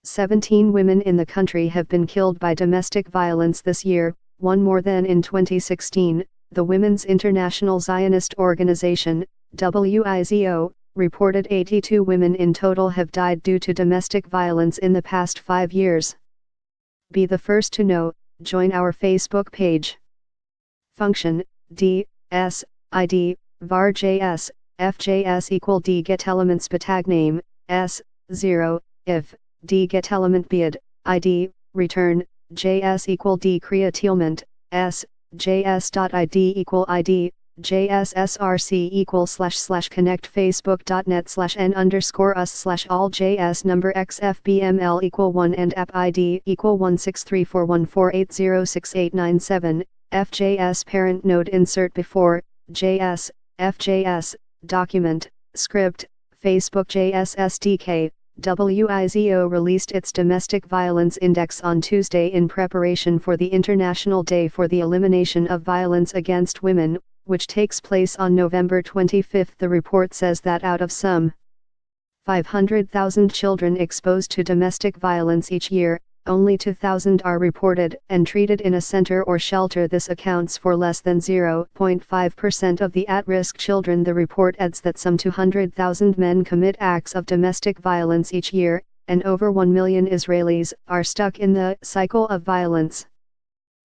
17 women in the country have been killed by domestic violence this year, one more than in 2016, the Women's International Zionist Organization, WIZO, reported 82 women in total have died due to domestic violence in the past 5 years. Be the first to know, join our Facebook page. Function, D, S, ID, var JS, FJS equal D get elements tag name, S, 0, if, D get element bid, ID, return, JS equal D createlment, S, JS.id equal ID, JSSRC equal / connect facebook.net/n_us/all JS number XFBML equal 1 and app ID equal 1634148068997, FJS parent node insert before, JS, FJS, document, script, Facebook JS SDK. WIZO released its Domestic Violence Index on Tuesday in preparation for the International Day for the Elimination of Violence Against Women, which takes place on November 25. The report says that out of some 500,000 children exposed to domestic violence each year, only 2,000 are reported and treated in a center or shelter. This accounts for less than 0.5% of the at-risk children. The report adds that some 200,000 men commit acts of domestic violence each year, and over 1 million Israelis are stuck in the cycle of violence.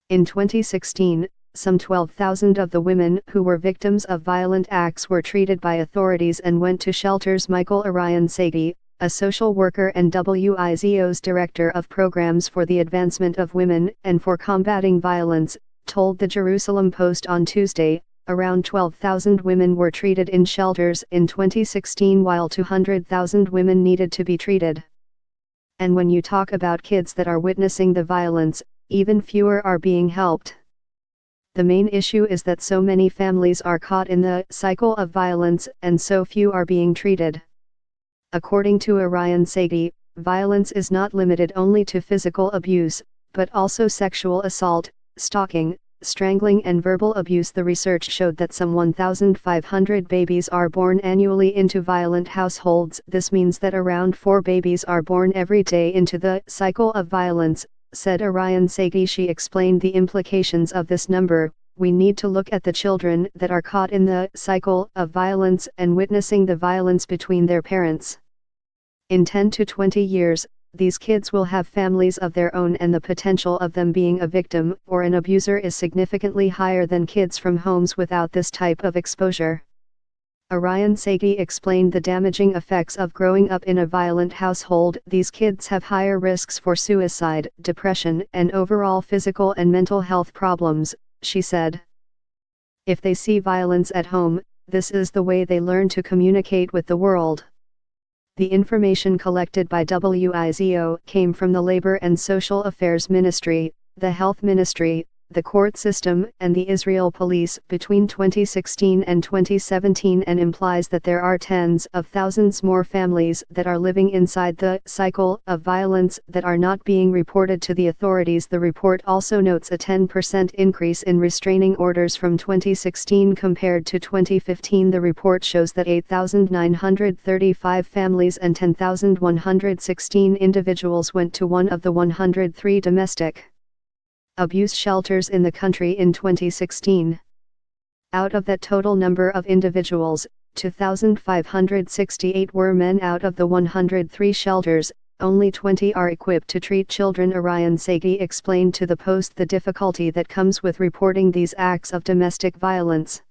In 2016, some 12,000 of the women who were victims of violent acts were treated by authorities and went to shelters. Michael Arian Sagi, a social worker and WIZO's director of programs for the advancement of women and for combating violence, told the Jerusalem Post on Tuesday, around 12,000 women were treated in shelters in 2016 while 200,000 women needed to be treated. And when you talk about kids that are witnessing the violence, even fewer are being helped. The main issue is that so many families are caught in the cycle of violence and so few are being treated. According to Arian Sagi, violence is not limited only to physical abuse, but also sexual assault, stalking, strangling and verbal abuse. The research showed that some 1,500 babies are born annually into violent households. This means that around 4 babies are born every day into the cycle of violence, said Arian Sagi. She explained the implications of this number. We need to look at the children that are caught in the cycle of violence and witnessing the violence between their parents. In 10 to 20 years, these kids will have families of their own and the potential of them being a victim or an abuser is significantly higher than kids from homes without this type of exposure. Arian Sagi explained the damaging effects of growing up in a violent household. These kids have higher risks for suicide, depression and overall physical and mental health problems, she said. If they see violence at home, this is the way they learn to communicate with the world. The information collected by WIZO came from the Labor and Social Affairs Ministry, the Health Ministry, the court system and the Israel police between 2016 and 2017 and implies that there are tens of thousands more families that are living inside the cycle of violence that are not being reported to the authorities. The report also notes a 10% increase in restraining orders from 2016 compared to 2015. The report shows that 8,935 families and 10,116 individuals went to one of the 103 domestic abuse shelters in the country in 2016. Out of that total number of individuals, 2,568 were men. Out of the 103 shelters, only 20 are equipped to treat children. Arian Sagi explained to the Post the difficulty that comes with reporting these acts of domestic violence.